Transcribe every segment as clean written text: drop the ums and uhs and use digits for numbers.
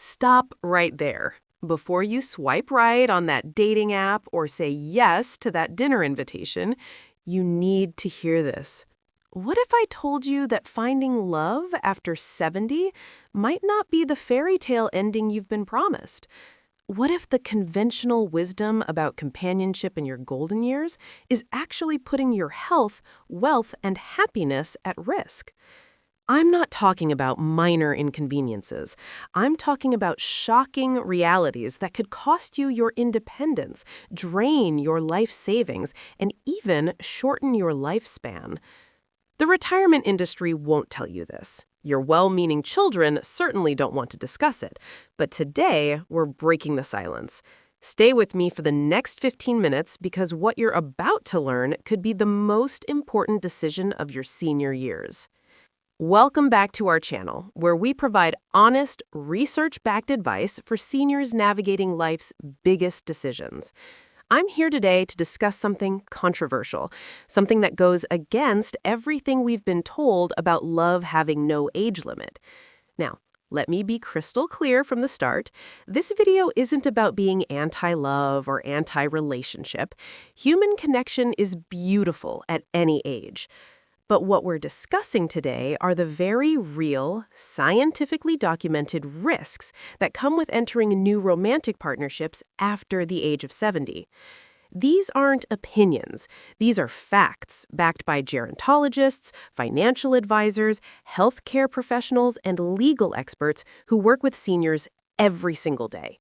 Stop right there. Before you swipe right on that dating app or say yes to that dinner invitation, you need to hear this. What if I told you that finding love after 70 might not be the fairy tale ending you've been promised? What if the conventional wisdom about companionship in your golden years is actually putting your health, wealth, and happiness at risk? I'm not talking about minor inconveniences. I'm talking about shocking realities that could cost you your independence, drain your life savings, and even shorten your lifespan. The retirement industry won't tell you this. Your well-meaning children certainly don't want to discuss it. But today, we're breaking the silence. Stay with me for the next 15 minutes because what you're about to learn could be the most important decision of your senior years. Welcome back to our channel, where we provide honest, research-backed advice for seniors navigating life's biggest decisions. I'm here today to discuss something controversial, something that goes against everything we've been told about love having no age limit. Now, let me be crystal clear from the start. This video isn't about being anti-love or anti-relationship. Human connection is beautiful at any age. But what we're discussing today are the very real, scientifically documented risks that come with entering new romantic partnerships after the age of 70. These aren't opinions. These are facts backed by gerontologists, financial advisors, healthcare professionals, and legal experts who work with seniors every single day.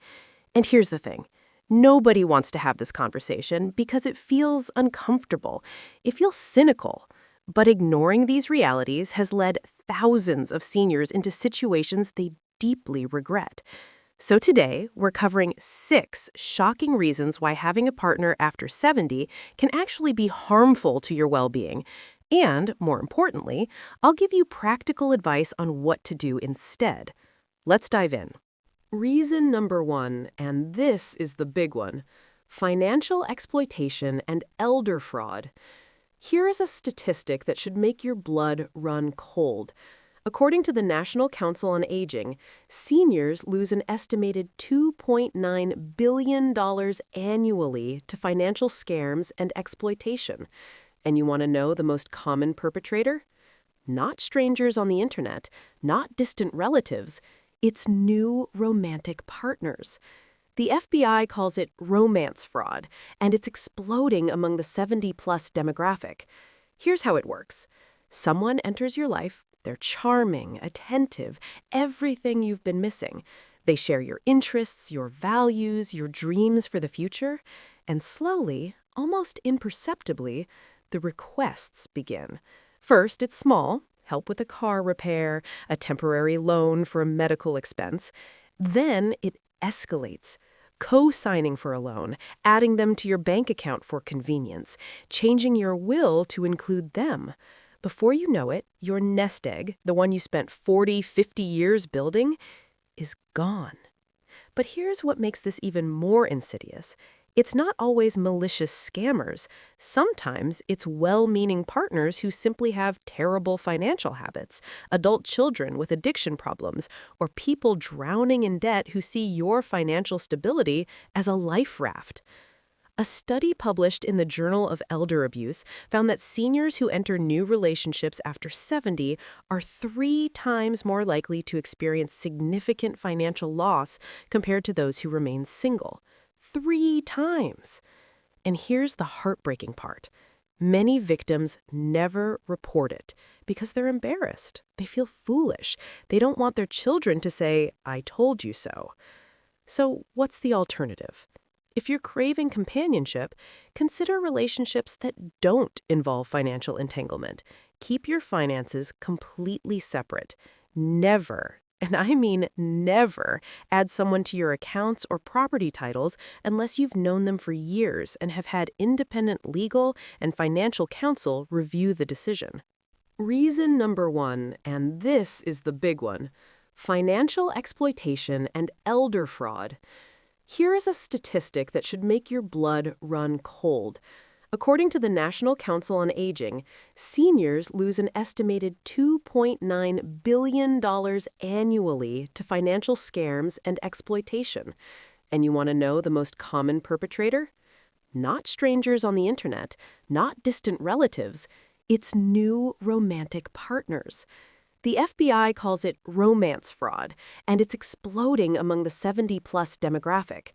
And here's the thing. Nobody wants to have this conversation because it feels uncomfortable. It feels cynical. But ignoring these realities has led thousands of seniors into situations they deeply regret. So today, we're covering 6 shocking reasons why having a partner after 70 can actually be harmful to your well-being. And, more importantly, I'll give you practical advice on what to do instead. Let's dive in. Reason number 1, and this is the big one: financial exploitation and elder fraud. Here is a statistic that should make your blood run cold. According to the National Council on Aging, seniors lose an estimated $2.9 billion annually to financial scams and exploitation. And you want to know the most common perpetrator? Not strangers on the internet, not distant relatives. It's new romantic partners. The FBI calls it romance fraud, and it's exploding among the 70-plus demographic. Here's how it works. Someone enters your life. They're charming, attentive, everything you've been missing. They share your interests, your values, your dreams for the future. And slowly, almost imperceptibly, the requests begin. First, it's small: help with a car repair, a temporary loan for a medical expense. Then it escalates. Co-signing for a loan, adding them to your bank account for convenience, changing your will to include them. Before you know it, your nest egg, the one you spent 40, 50 years building, is gone. But here's what makes this even more insidious. It's not always malicious scammers. Sometimes it's well-meaning partners who simply have terrible financial habits, adult children with addiction problems, or people drowning in debt who see your financial stability as a life raft. A study published in the Journal of Elder Abuse found that seniors who enter new relationships after 70 are 3 times more likely to experience significant financial loss compared to those who remain single. 3 times. And here's the heartbreaking part. Many victims never report it because they're embarrassed. They feel foolish. They don't want their children to say, "I told you so." So what's the alternative? If you're craving companionship, consider relationships that don't involve financial entanglement. Keep your finances completely separate. Never, and I mean never, add someone to your accounts or property titles unless you've known them for years and have had independent legal and financial counsel review the decision. Reason number 1, and this is the big one: financial exploitation and elder fraud. Here is a statistic that should make your blood run cold. According to the National Council on Aging, seniors lose an estimated $2.9 billion annually to financial scams and exploitation. And you want to know the most common perpetrator? Not strangers on the internet, not distant relatives. It's new romantic partners. The FBI calls it romance fraud, and it's exploding among the 70-plus demographic.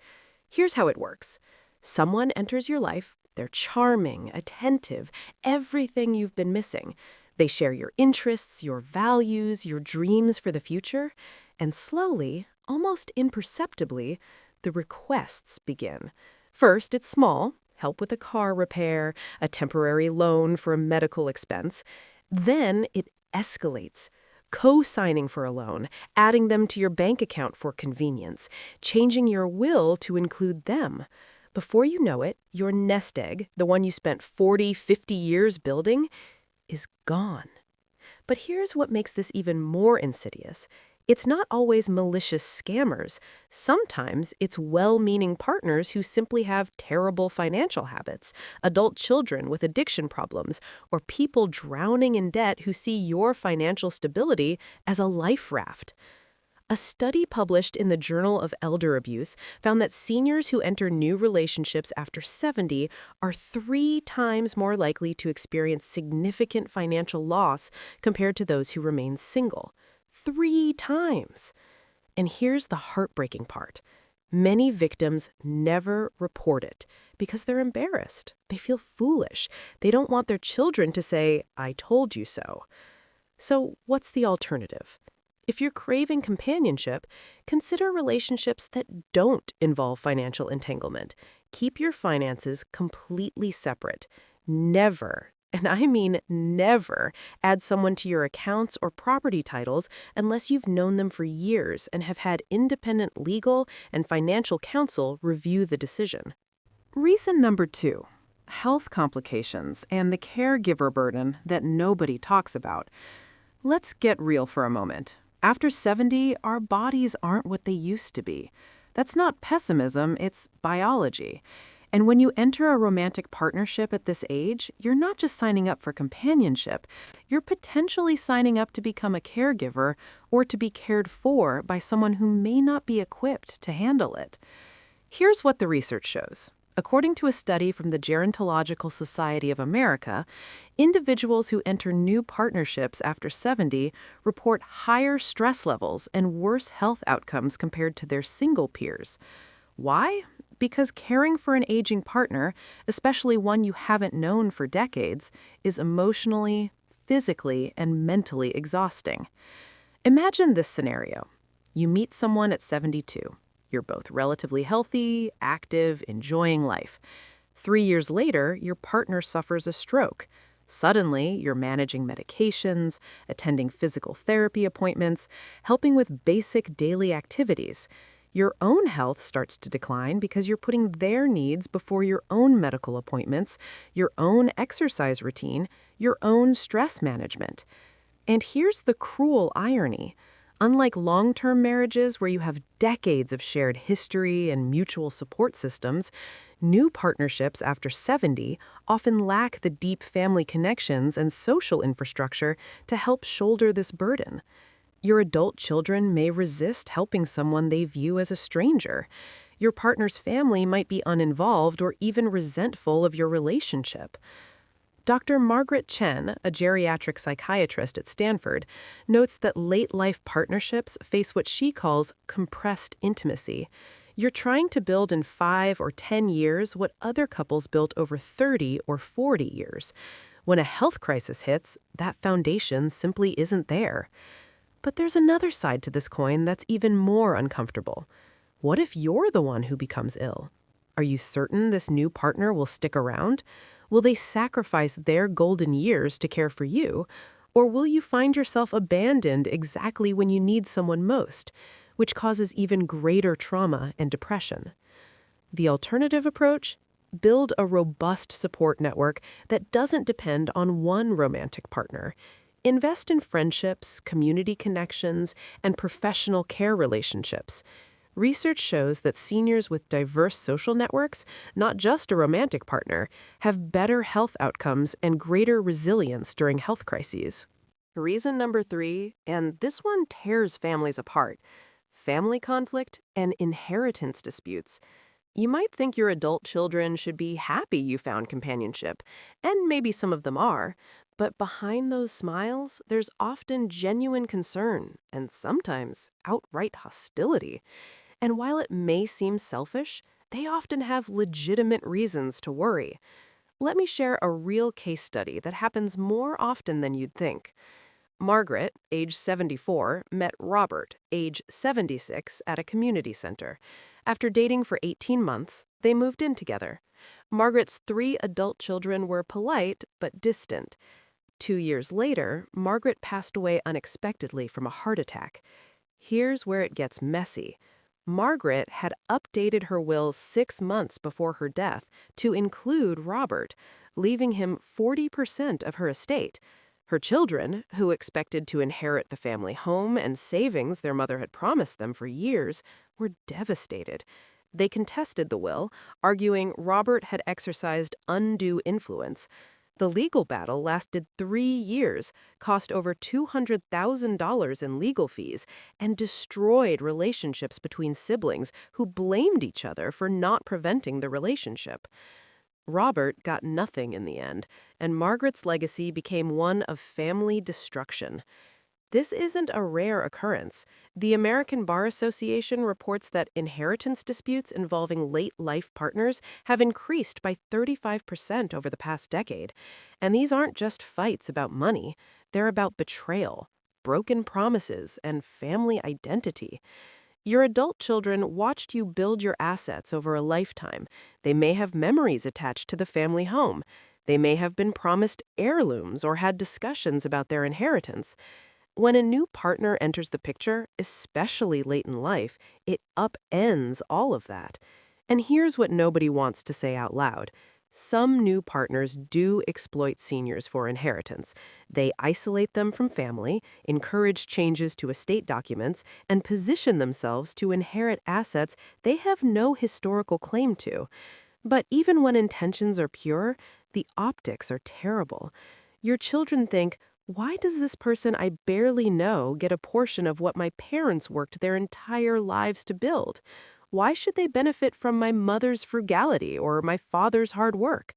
Here's how it works. Someone enters your life. They're charming, attentive, everything you've been missing. They share your interests, your values, your dreams for the future. And slowly, almost imperceptibly, the requests begin. First, it's small, help with a car repair, a temporary loan for a medical expense. Then it escalates. Co-signing for a loan, adding them to your bank account for convenience, changing your will to include them. Before you know it, your nest egg, the one you spent 40, 50 years building, is gone. But here's what makes this even more insidious. It's not always malicious scammers. Sometimes it's well-meaning partners who simply have terrible financial habits, adult children with addiction problems, or people drowning in debt who see your financial stability as a life raft. A study published in the Journal of Elder Abuse found that seniors who enter new relationships after 70 are 3 times more likely to experience significant financial loss compared to those who remain single. 3 times. And here's the heartbreaking part. Many victims never report it because they're embarrassed. They feel foolish. They don't want their children to say, "I told you so." So what's the alternative? If you're craving companionship, consider relationships that don't involve financial entanglement. Keep your finances completely separate. Never, and I mean never, add someone to your accounts or property titles unless you've known them for years and have had independent legal and financial counsel review the decision. Reason number 2, health complications and the caregiver burden that nobody talks about. Let's get real for a moment. After 70, our bodies aren't what they used to be. That's not pessimism, it's biology. And when you enter a romantic partnership at this age, you're not just signing up for companionship, you're potentially signing up to become a caregiver or to be cared for by someone who may not be equipped to handle it. Here's what the research shows. According to a study from the Gerontological Society of America, individuals who enter new partnerships after 70 report higher stress levels and worse health outcomes compared to their single peers. Why? Because caring for an aging partner, especially one you haven't known for decades, is emotionally, physically, and mentally exhausting. Imagine this scenario. You meet someone at 72. You're both relatively healthy, active, enjoying life. 3 years later, your partner suffers a stroke. Suddenly, you're managing medications, attending physical therapy appointments, helping with basic daily activities. Your own health starts to decline because you're putting their needs before your own medical appointments, your own exercise routine, your own stress management. And here's the cruel irony. Unlike long-term marriages where you have decades of shared history and mutual support systems, new partnerships after 70 often lack the deep family connections and social infrastructure to help shoulder this burden. Your adult children may resist helping someone they view as a stranger. Your partner's family might be uninvolved or even resentful of your relationship. Dr. Margaret Chen, a geriatric psychiatrist at Stanford, notes that late-life partnerships face what she calls compressed intimacy. You're trying to build in 5 or 10 years what other couples built over 30 or 40 years. When a health crisis hits, that foundation simply isn't there. But there's another side to this coin that's even more uncomfortable. What if you're the one who becomes ill? Are you certain this new partner will stick around? Will they sacrifice their golden years to care for you? Or will you find yourself abandoned exactly when you need someone most, which causes even greater trauma and depression? The alternative approach? Build a robust support network that doesn't depend on one romantic partner. Invest in friendships, community connections, and professional care relationships. Research shows that seniors with diverse social networks, not just a romantic partner, have better health outcomes and greater resilience during health crises. Reason number 3, and this one tears families apart: family conflict and inheritance disputes. You might think your adult children should be happy you found companionship, and maybe some of them are, but behind those smiles, there's often genuine concern and sometimes outright hostility. And while it may seem selfish, they often have legitimate reasons to worry. Let me share a real case study that happens more often than you'd think. Margaret, age 74, met Robert, age 76, at a community center. After dating for 18 months, they moved in together. Margaret's 3 adult children were polite but distant. 2 years later, Margaret passed away unexpectedly from a heart attack. Here's where it gets messy. Margaret had updated her will 6 months before her death to include Robert, leaving him 40% of her estate. Her children, who expected to inherit the family home and savings their mother had promised them for years, were devastated. They contested the will, arguing Robert had exercised undue influence. The legal battle lasted 3 years, cost over $200,000 in legal fees, and destroyed relationships between siblings who blamed each other for not preventing the relationship. Robert got nothing in the end, and Margaret's legacy became one of family destruction. This isn't a rare occurrence. The American Bar Association reports that inheritance disputes involving late-life partners have increased by 35% over the past decade. And these aren't just fights about money. They're about betrayal, broken promises, and family identity. Your adult children watched you build your assets over a lifetime. They may have memories attached to the family home. They may have been promised heirlooms or had discussions about their inheritance. When a new partner enters the picture, especially late in life, it upends all of that. And here's what nobody wants to say out loud. Some new partners do exploit seniors for inheritance. They isolate them from family, encourage changes to estate documents, and position themselves to inherit assets they have no historical claim to. But even when intentions are pure, the optics are terrible. Your children think, why does this person I barely know get a portion of what my parents worked their entire lives to build? Why should they benefit from my mother's frugality or my father's hard work?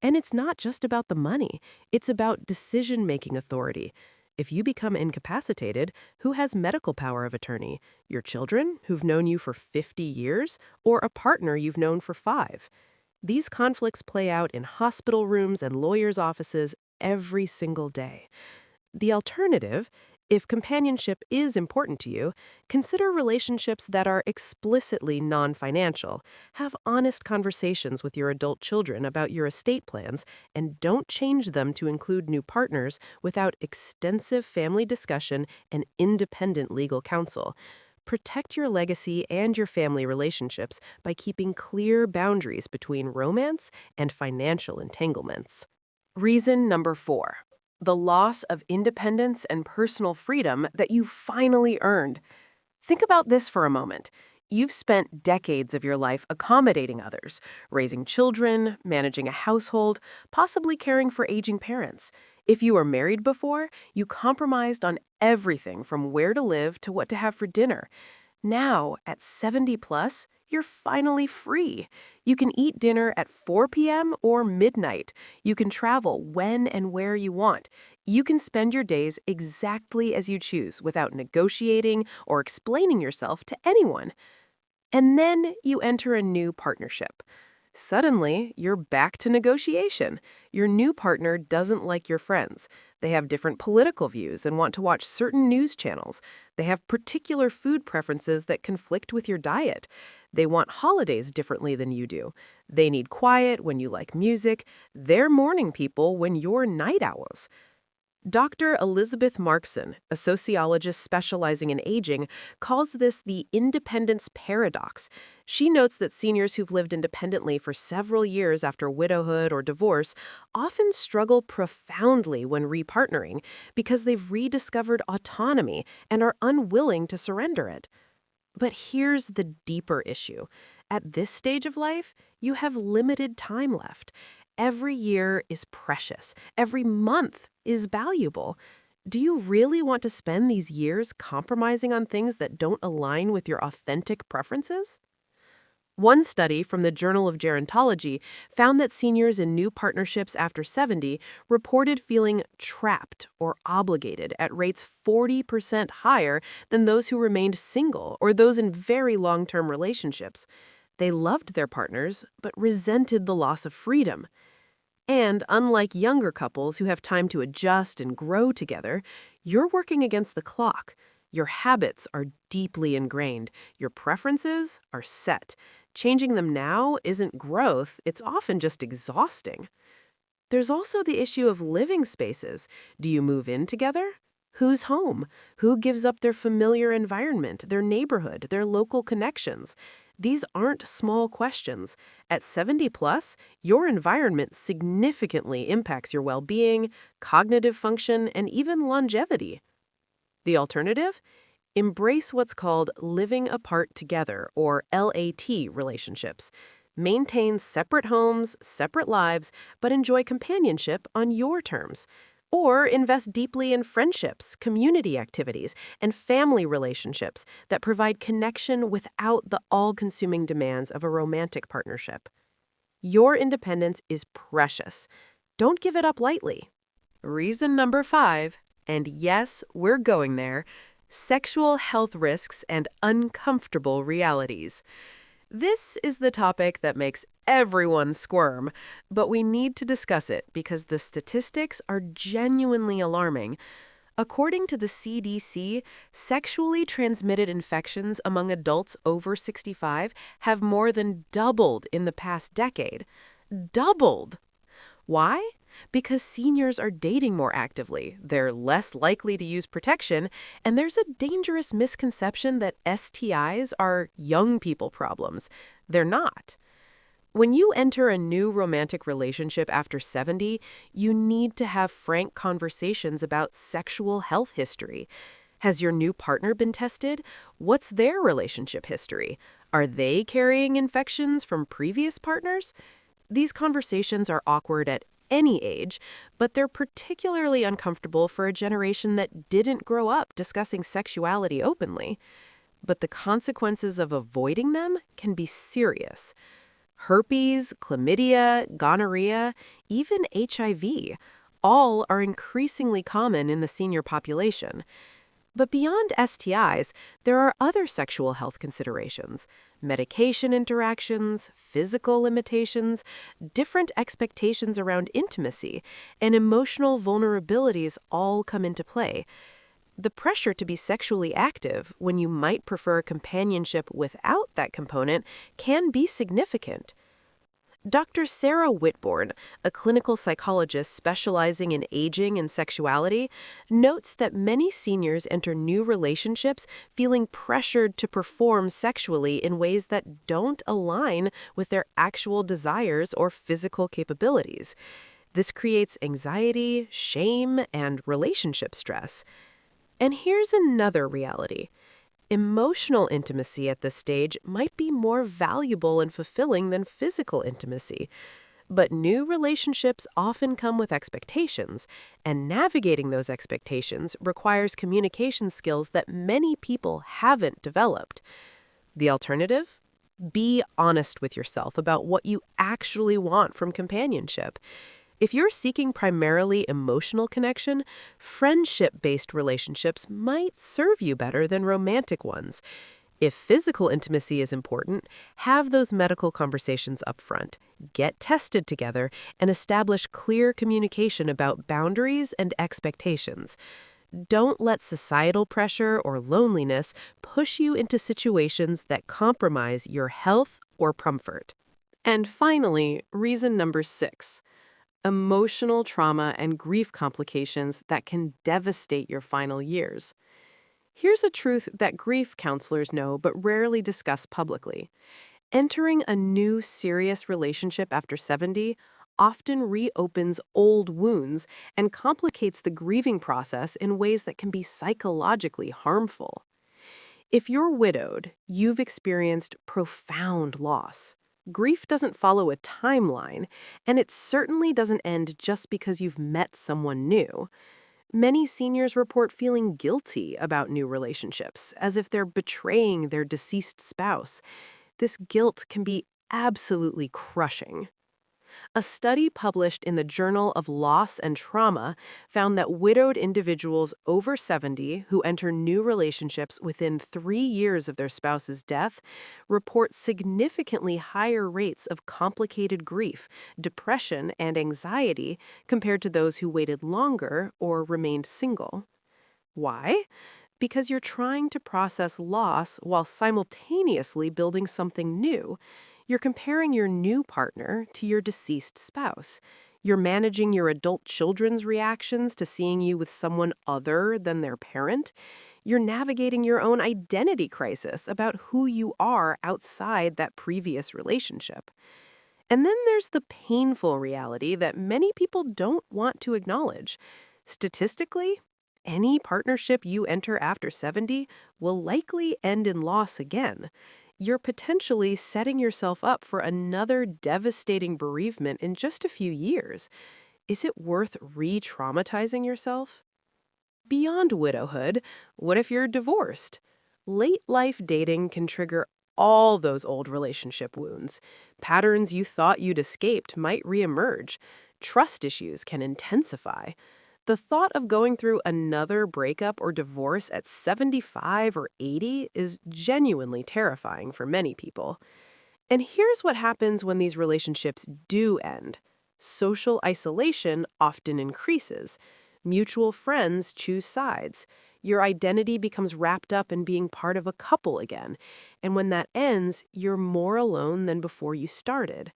And it's not just about the money. It's about decision-making authority. If you become incapacitated, who has medical power of attorney? Your children, who've known you for 50 years, or a partner you've known for 5? These conflicts play out in hospital rooms and lawyers' offices every single day. The alternative, if companionship is important to you, consider relationships that are explicitly non-financial. Have honest conversations with your adult children about your estate plans, and don't change them to include new partners without extensive family discussion and independent legal counsel. Protect your legacy and your family relationships by keeping clear boundaries between romance and financial entanglements. Reason number 4. The loss of independence and personal freedom that you finally earned. Think about this for a moment. You've spent decades of your life accommodating others, raising children, managing a household, possibly caring for aging parents. If you were married before, you compromised on everything from where to live to what to have for dinner. Now, at 70 plus, you're finally free. You can eat dinner at 4 p.m. or midnight. You can travel when and where you want. You can spend your days exactly as you choose without negotiating or explaining yourself to anyone. And then you enter a new partnership. Suddenly, you're back to negotiation. Your new partner doesn't like your friends. They have different political views and want to watch certain news channels. They have particular food preferences that conflict with your diet. They want holidays differently than you do. They need quiet when you like music. They're morning people when you're night owls. Dr. Elizabeth Markson, a sociologist specializing in aging, calls this the independence paradox. She notes that seniors who've lived independently for several years after widowhood or divorce often struggle profoundly when repartnering because they've rediscovered autonomy and are unwilling to surrender it. But here's the deeper issue. At this stage of life, you have limited time left. Every year is precious. Every month is valuable. Do you really want to spend these years compromising on things that don't align with your authentic preferences? One study from the Journal of Gerontology found that seniors in new partnerships after 70 reported feeling trapped or obligated at rates 40% higher than those who remained single or those in very long-term relationships. They loved their partners, but resented the loss of freedom. And unlike younger couples who have time to adjust and grow together, you're working against the clock. Your habits are deeply ingrained. Your preferences are set. Changing them now isn't growth, it's often just exhausting. There's also the issue of living spaces. Do you move in together? Who's home? Who gives up their familiar environment, their neighborhood, their local connections? These aren't small questions. At 70 plus, your environment significantly impacts your well-being, cognitive function, and even longevity. The alternative? Embrace what's called living apart together, or LAT relationships. Maintain separate homes, separate lives, but enjoy companionship on your terms. Or invest deeply in friendships, community activities, and family relationships that provide connection without the all-consuming demands of a romantic partnership. Your independence is precious. Don't give it up lightly. Reason number 5, and yes, we're going there, sexual health risks and uncomfortable realities. This is the topic that makes everyone squirm, but we need to discuss it because the statistics are genuinely alarming. According to the CDC, sexually transmitted infections among adults over 65 have more than doubled in the past decade. Doubled! Why? Because seniors are dating more actively, they're less likely to use protection, and there's a dangerous misconception that STIs are young people problems. They're not. When you enter a new romantic relationship after 70, you need to have frank conversations about sexual health history. Has your new partner been tested? What's their relationship history? Are they carrying infections from previous partners? These conversations are awkward at any age, but they're particularly uncomfortable for a generation that didn't grow up discussing sexuality openly. But the consequences of avoiding them can be serious. Herpes, chlamydia, gonorrhea, even HIV, all are increasingly common in the senior population. But beyond STIs, there are other sexual health considerations: medication interactions, physical limitations, different expectations around intimacy, and emotional vulnerabilities all come into play. The pressure to be sexually active when you might prefer companionship without that component can be significant. Dr. Sarah Whitbourne, a clinical psychologist specializing in aging and sexuality, notes that many seniors enter new relationships feeling pressured to perform sexually in ways that don't align with their actual desires or physical capabilities. This creates anxiety, shame, and relationship stress. And here's another reality. Emotional intimacy at this stage might be more valuable and fulfilling than physical intimacy. But new relationships often come with expectations, and navigating those expectations requires communication skills that many people haven't developed. The alternative? Be honest with yourself about what you actually want from companionship. If you're seeking primarily emotional connection, friendship-based relationships might serve you better than romantic ones. If physical intimacy is important, have those medical conversations up front. Get tested together and establish clear communication about boundaries and expectations. Don't let societal pressure or loneliness push you into situations that compromise your health or comfort. And finally, reason number 6. Emotional trauma and grief complications that can devastate your final years. Here's a truth that grief counselors know but rarely discuss publicly. Entering a new serious relationship after 70 often reopens old wounds and complicates the grieving process in ways that can be psychologically harmful. If you're widowed, you've experienced profound loss. Grief doesn't follow a timeline, and it certainly doesn't end just because you've met someone new. Many seniors report feeling guilty about new relationships, as if they're betraying their deceased spouse. This guilt can be absolutely crushing. A study published in the Journal of Loss and Trauma found that widowed individuals over 70 who enter new relationships within 3 years of their spouse's death report significantly higher rates of complicated grief, depression, and anxiety compared to those who waited longer or remained single. Why? Because you're trying to process loss while simultaneously building something new. You're comparing your new partner to your deceased spouse. You're managing your adult children's reactions to seeing you with someone other than their parent. You're navigating your own identity crisis about who you are outside that previous relationship. And then there's the painful reality that many people don't want to acknowledge. Statistically, any partnership you enter after 70 will likely end in loss again. You're potentially setting yourself up for another devastating bereavement in just a few years. Is it worth re-traumatizing yourself? Beyond widowhood, what if you're divorced? Late life dating can trigger all those old relationship wounds. Patterns you thought you'd escaped might reemerge. Trust issues can intensify. The thought of going through another breakup or divorce at 75 or 80 is genuinely terrifying for many people. And here's what happens when these relationships do end. Social isolation often increases. Mutual friends choose sides. Your identity becomes wrapped up in being part of a couple again. And when that ends, you're more alone than before you started.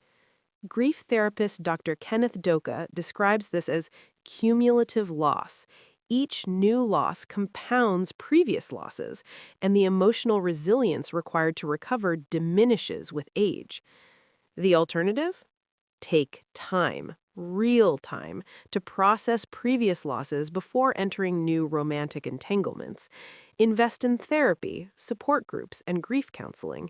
Grief therapist Dr. Kenneth Doka describes this as cumulative loss. Each new loss compounds previous losses, and the emotional resilience required to recover diminishes with age. The alternative? Take time, real time, to process previous losses before entering new romantic entanglements. Invest in therapy, support groups, and grief counseling.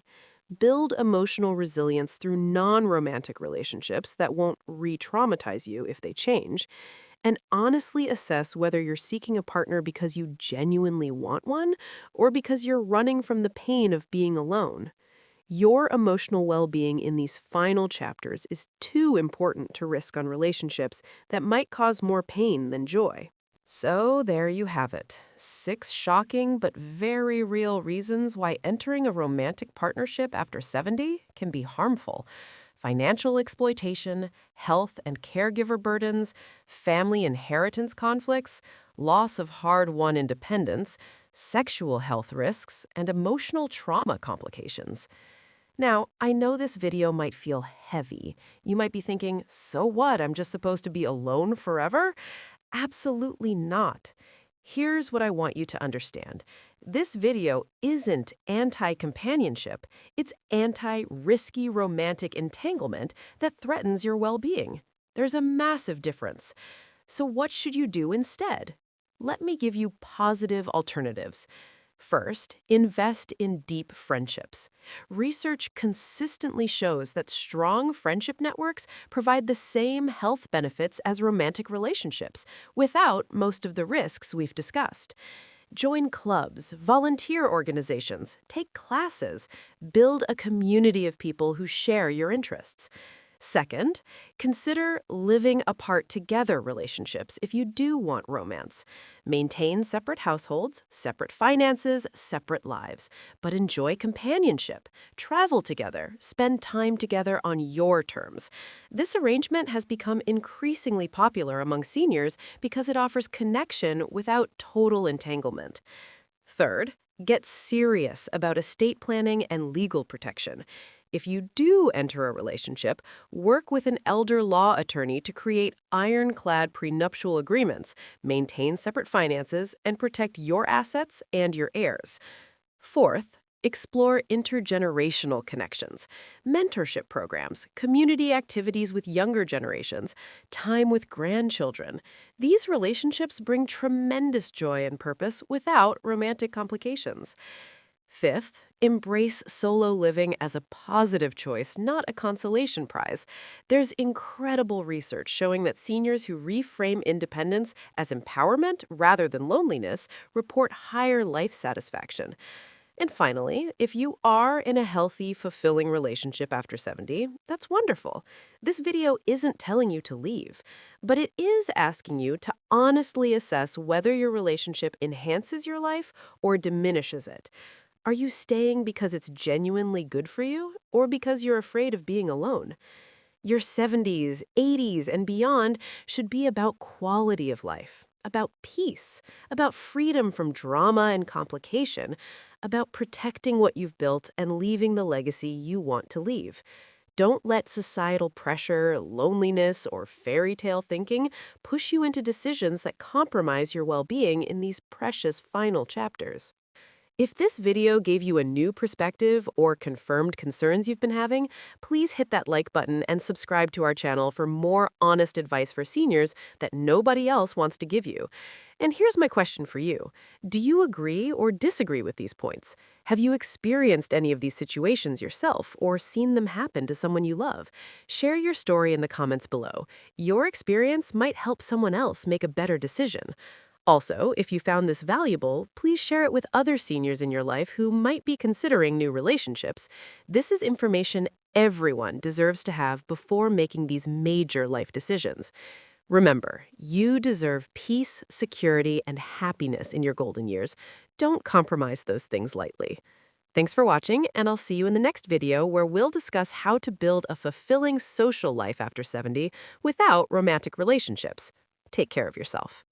Build emotional resilience through non-romantic relationships that won't re-traumatize you if they change, and honestly assess whether you're seeking a partner because you genuinely want one or because you're running from the pain of being alone. Your emotional well-being in these final chapters is too important to risk on relationships that might cause more pain than joy. So there you have it. 6 shocking but very real reasons why entering a romantic partnership after 70 can be harmful. Financial exploitation, health and caregiver burdens, family inheritance conflicts, loss of hard-won independence, sexual health risks, and emotional trauma complications. Now, I know this video might feel heavy. You might be thinking, so what? I'm just supposed to be alone forever? Absolutely not. Here's what I want you to understand. This video isn't anti-companionship. It's anti-risky romantic entanglement that threatens your well-being. There's a massive difference. So what should you do instead? Let me give you positive alternatives. First, invest in deep friendships. Research consistently shows that strong friendship networks provide the same health benefits as romantic relationships, without most of the risks we've discussed. Join clubs, volunteer organizations, take classes, build a community of people who share your interests. Second, consider living apart together relationships if you do want romance. Maintain separate households, separate finances, separate lives, but enjoy companionship. Travel together, spend time together on your terms. This arrangement has become increasingly popular among seniors because it offers connection without total entanglement. Third, get serious about estate planning and legal protection. If you do enter a relationship, work with an elder law attorney to create ironclad prenuptial agreements, maintain separate finances, and protect your assets and your heirs. Fourth, explore intergenerational connections, mentorship programs, community activities with younger generations, time with grandchildren. These relationships bring tremendous joy and purpose without romantic complications. Fifth, embrace solo living as a positive choice, not a consolation prize. There's incredible research showing that seniors who reframe independence as empowerment rather than loneliness report higher life satisfaction. And finally, if you are in a healthy, fulfilling relationship after 70, that's wonderful. This video isn't telling you to leave, but it is asking you to honestly assess whether your relationship enhances your life or diminishes it. Are you staying because it's genuinely good for you, or because you're afraid of being alone? Your 70s, 80s, and beyond should be about quality of life, about peace, about freedom from drama and complication, about protecting what you've built and leaving the legacy you want to leave. Don't let societal pressure, loneliness, or fairy tale thinking push you into decisions that compromise your well-being in these precious final chapters. If this video gave you a new perspective or confirmed concerns you've been having, please hit that like button and subscribe to our channel for more honest advice for seniors that nobody else wants to give you. And here's my question for you. Do you agree or disagree with these points? Have you experienced any of these situations yourself or seen them happen to someone you love? Share your story in the comments below. Your experience might help someone else make a better decision. Also, if you found this valuable, please share it with other seniors in your life who might be considering new relationships. This is information everyone deserves to have before making these major life decisions. Remember, you deserve peace, security, and happiness in your golden years. Don't compromise those things lightly. Thanks for watching, and I'll see you in the next video where we'll discuss how to build a fulfilling social life after 70 without romantic relationships. Take care of yourself.